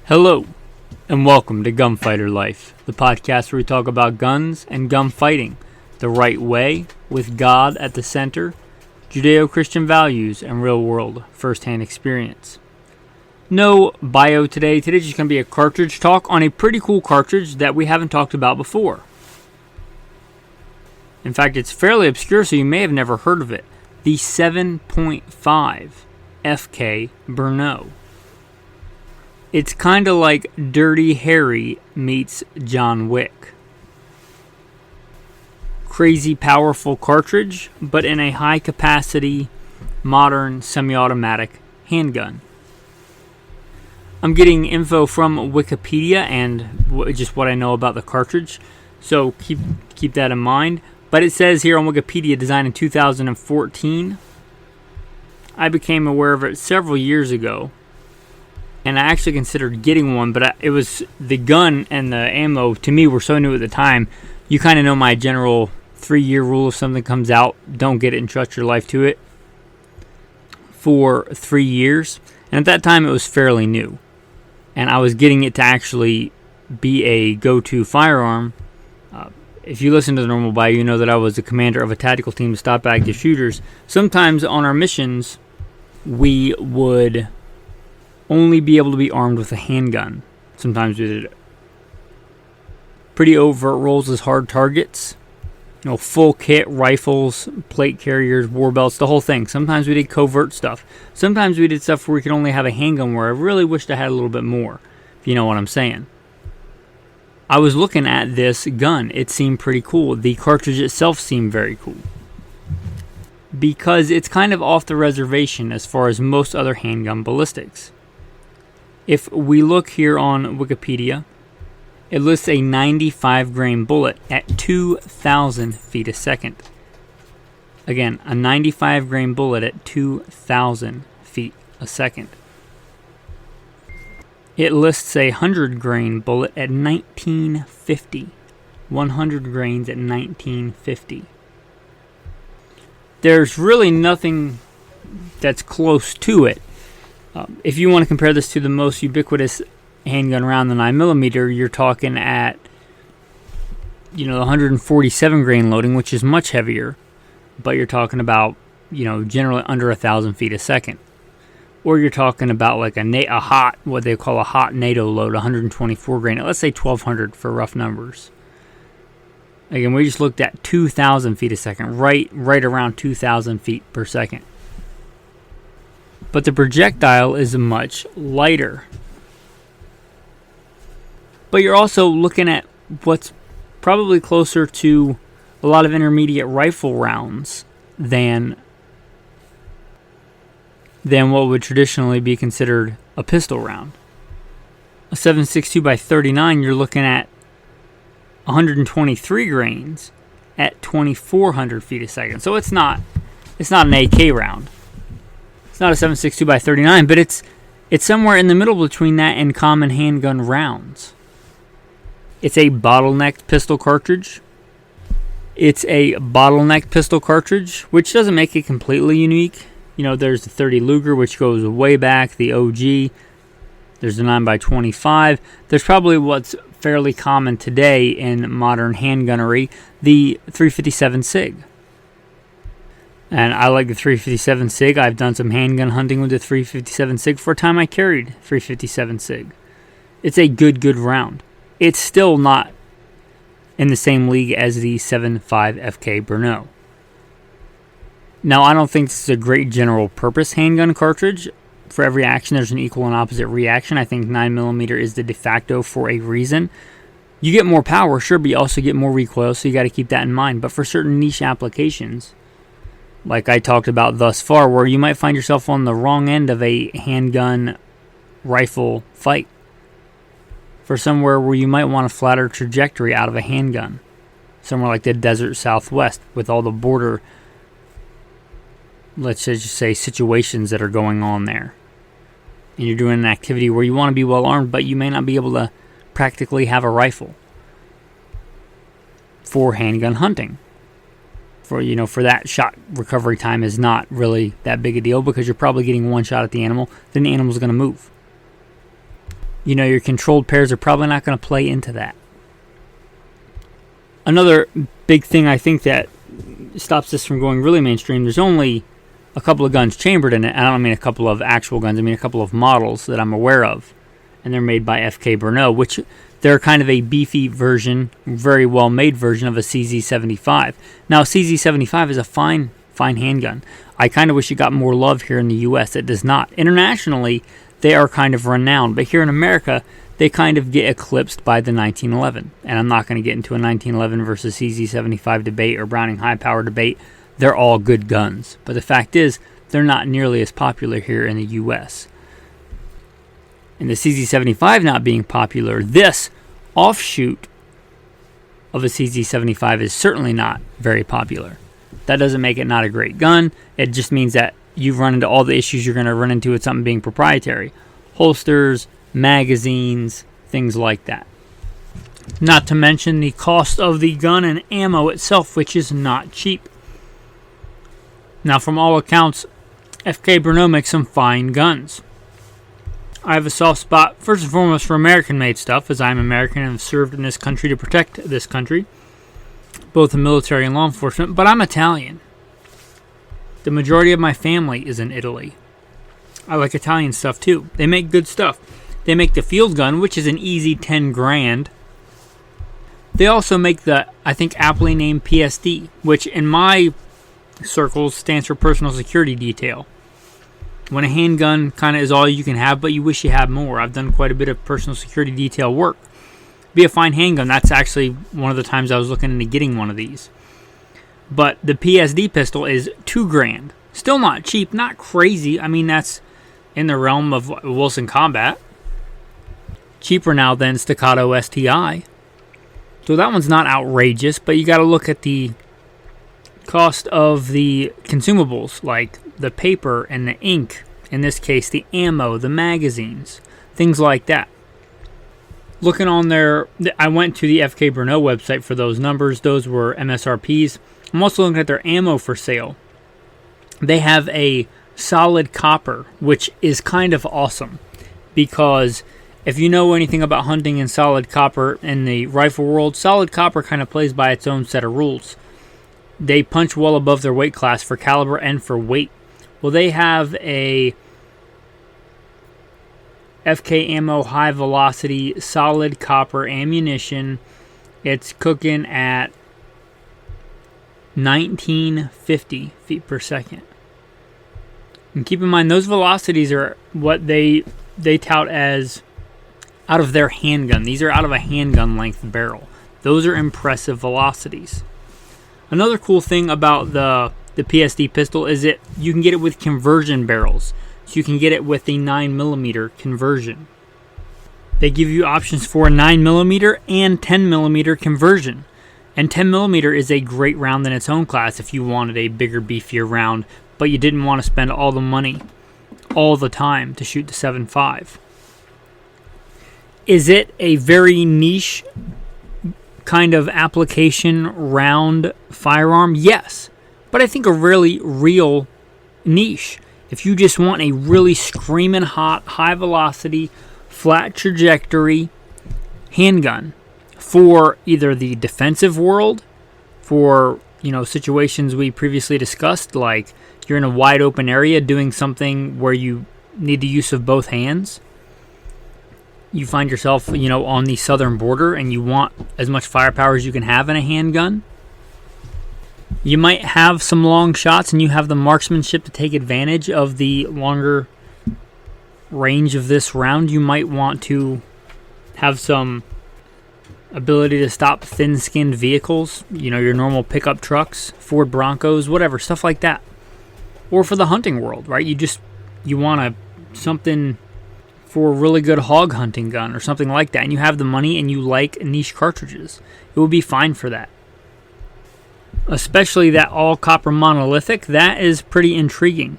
Hello, and welcome to Gunfighter Life, the podcast where we talk about guns and gunfighting the right way, with God at the center, Judeo-Christian values, and real-world first-hand experience. No bio today. Today's just going to be a cartridge talk on a pretty cool cartridge that we haven't talked about before. In fact, it's fairly obscure, so you may have never heard of it. The 7.5 FK Burno. It's kind of like Dirty Harry meets John Wick. Crazy powerful cartridge, but in a high capacity, modern semi-automatic handgun. I'm getting info from Wikipedia and just what I know about the cartridge, so keep that in mind. But it says here on Wikipedia, designed in 2014. I became aware of it several years ago. And I actually considered getting one, but it was the gun and the ammo to me were so new at the time. You kind of know my general 3-year rule: if something comes out, don't get it and trust your life to it for 3 years. And at that time, it was fairly new. And I was getting it to actually be a go-to firearm. If you listen to the normal bio, you know that I was the commander of a tactical team to stop active shooters. Sometimes on our missions, we would only be able to be armed with a handgun. Sometimes we did pretty overt roles as hard targets. You know, full kit, rifles, plate carriers, war belts, the whole thing. Sometimes we did covert stuff. Sometimes we did stuff where we could only have a handgun, where I really wished I had a little bit more, if you know what I'm saying. I was looking at this gun. It seemed pretty cool. The cartridge itself seemed very cool, because it's kind of off the reservation as far as most other handgun ballistics. If we look here on Wikipedia, it lists a 95 grain bullet at 2,000 feet a second. Again, a 95 grain bullet at 2,000 feet a second. It lists a 100 grain bullet at 1950. 100 grains at 1950. There's really nothing that's close to it. If you want to compare this to the most ubiquitous handgun round, the 9mm, you're talking at, the 147 grain loading, which is much heavier, but you're talking about, generally under 1,000 feet a second. Or you're talking about like a hot, what they call a hot NATO load, 124 grain. Let's say 1,200 for rough numbers. Again, we just looked at 2,000 feet a second, right around 2,000 feet per second. But the projectile is much lighter. But you're also looking at what's probably closer to a lot of intermediate rifle rounds than what would traditionally be considered a pistol round. A 7.62 by 39, you're looking at 123 grains at 2,400 feet a second. So it's not an AK round. It's not a 7.62 by 39, but it's somewhere in the middle between that and common handgun rounds. It's a bottlenecked pistol cartridge. Which doesn't make it completely unique. There's the 30 Luger, which goes way back, the OG. There's the 9x25. There's probably what's fairly common today in modern handgunnery, the 357 SIG. And I like the 357 SIG. I've done some handgun hunting with the 357 SIG. For a time I carried 357 SIG. It's a good round. It's still not in the same league as the 7.5 FK Burno. Now, I don't think this is a great general purpose handgun cartridge. For every action, there's an equal and opposite reaction. I think 9mm is the de facto for a reason. You get more power, sure, but you also get more recoil, so you got to keep that in mind. But for certain niche applications, like I talked about thus far, where you might find yourself on the wrong end of a handgun rifle fight, for somewhere where you might want a flatter trajectory out of a handgun, somewhere like the desert Southwest with all the border, let's just say, situations that are going on there, and you're doing an activity where you want to be well armed, but you may not be able to practically have a rifle for handgun hunting. For that, shot recovery time is not really that big a deal, because you're probably getting one shot at the animal, then the animal's going to move. your controlled pairs are probably not going to play into that. Another big thing I think that stops this from going really mainstream, there's only a couple of guns chambered in it. I don't mean a couple of actual guns, I mean a couple of models that I'm aware of. And they're made by FK Burno, which they're kind of a beefy version, very well-made version of a CZ75. Now, CZ75 is a fine handgun. I kind of wish it got more love here in the U.S. It does not. Internationally, they are kind of renowned, but here in America, they kind of get eclipsed by the 1911. And I'm not going to get into a 1911 versus CZ75 debate or Browning high power debate. They're all good guns. But the fact is, they're not nearly as popular here in the U.S. And the CZ75 not being popular, this offshoot of a CZ75 is certainly not very popular. That doesn't make it not a great gun. It just means that you've run into all the issues you're going to run into with something being proprietary. Holsters, magazines, things like that. Not to mention the cost of the gun and ammo itself, which is not cheap. Now, from all accounts, FK Burno makes some fine guns. I have a soft spot, first and foremost, for American-made stuff, as I'm American and have served in this country to protect this country, both in military and law enforcement, but I'm Italian. The majority of my family is in Italy. I like Italian stuff, too. They make good stuff. They make the field gun, which is an easy 10 grand. They also make the, I think, aptly named PSD, which in my circles stands for personal security detail. When a handgun kind of is all you can have, but you wish you had more. I've done quite a bit of personal security detail work. Be a fine handgun. That's actually one of the times I was looking into getting one of these. But the PSD pistol is 2 grand. Still not cheap, not crazy. I mean, that's in the realm of Wilson Combat. Cheaper now than Staccato STI. So that one's not outrageous, but you got to look at the cost of the consumables, like the paper and the ink, in this case the ammo, the magazines, things like that. Looking on there, I went to the FK Burno website for those numbers. Those were MSRPs. I'm also looking at their ammo for sale. They have a solid copper, which is kind of awesome, because if you know anything about hunting in solid copper in the rifle world, solid copper kind of plays by its own set of rules. They punch well above their weight class for caliber and for weight. Well, they have a FK Ammo high velocity solid copper ammunition. It's cooking at 1950 feet per second. And keep in mind, those velocities are what they tout as out of their handgun. These are out of a handgun length barrel. Those are impressive velocities. Another cool thing about the PSD pistol is that you can get it with conversion barrels. So you can get it with the 9mm conversion. They give you options for a 9mm and 10mm conversion. And 10mm is a great round in its own class if you wanted a bigger, beefier round, but you didn't want to spend all the money all the time to shoot the 7.5. Is it a very niche kind of application round firearm? Yes, but I think a really real niche. If you just want a really screaming hot, high velocity, flat trajectory handgun for either the defensive world, for situations we previously discussed, like you're in a wide open area doing something where you need the use of both hands. You find yourself, on the southern border and you want as much firepower as you can have in a handgun. You might have some long shots and you have the marksmanship to take advantage of the longer range of this round. You might want to have some ability to stop thin-skinned vehicles, your normal pickup trucks, Ford Broncos, whatever, stuff like that. Or for the hunting world, right? You want something for a really good hog hunting gun or something like that, and you have the money and you like niche cartridges. It would be fine for that. Especially that all-copper monolithic, that is pretty intriguing.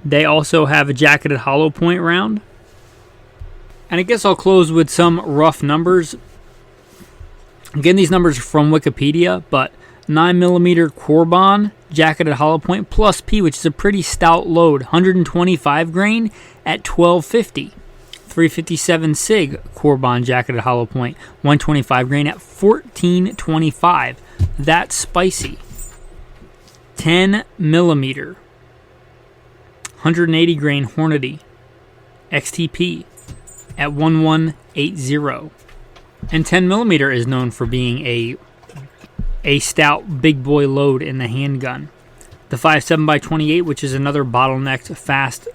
They also have a jacketed hollow point round. And I guess I'll close with some rough numbers. Again, these numbers are from Wikipedia, but 9mm Corbon jacketed hollow point plus P, which is a pretty stout load, 125 grain at 1250. 357 SIG core bond jacketed hollow point, 125 grain at 1425. That's spicy. 10 millimeter, 180 grain Hornady XTP at 1180. And 10 millimeter is known for being a stout big boy load in the handgun. The 5.7x28, which is another bottlenecked fast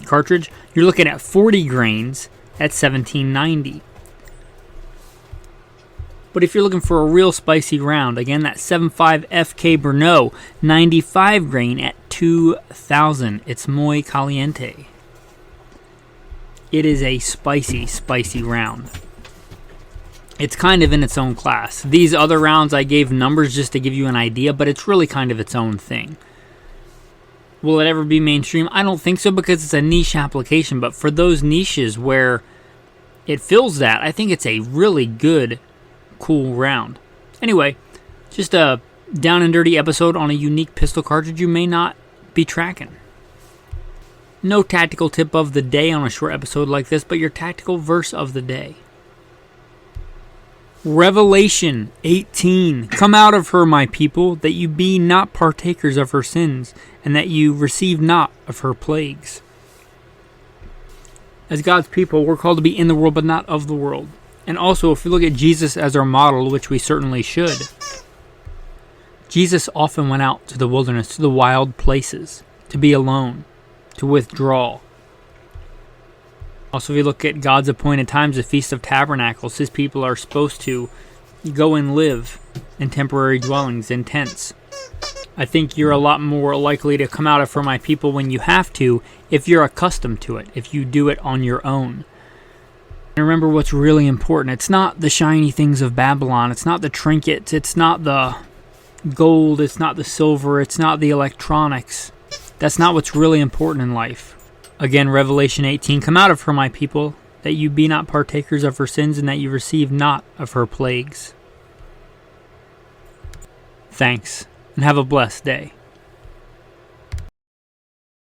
cartridge, you're looking at 40 grains at 1790. But if you're looking for a real spicy round, again, that 7.5 FK Burno, 95 grain at 2000. It's muy caliente. It is a spicy, spicy round. It's kind of in its own class. These other rounds I gave numbers just to give you an idea, but it's really kind of its own thing. Will it ever be mainstream? I don't think so, because it's a niche application, but for those niches where it fills that, I think it's a really good, cool round. Anyway, just a down and dirty episode on a unique pistol cartridge you may not be tracking. No tactical tip of the day on a short episode like this, but your tactical verse of the day. Revelation 18. Come out of her, my people, that you be not partakers of her sins, and that you receive not of her plagues. As God's people, we're called to be in the world, but not of the world. And also, if we look at Jesus as our model, which we certainly should, Jesus often went out to the wilderness, to the wild places, to be alone, to withdraw. Also, if you look at God's appointed times, the Feast of Tabernacles, his people are supposed to go and live in temporary dwellings, in tents. I think you're a lot more likely to come out of for my people when you have to, if you're accustomed to it, if you do it on your own. And remember what's really important. It's not the shiny things of Babylon. It's not the trinkets. It's not the gold. It's not the silver. It's not the electronics. That's not what's really important in life. Again, Revelation 18, come out of her, my people, that you be not partakers of her sins, and that you receive not of her plagues. Thanks, and have a blessed day.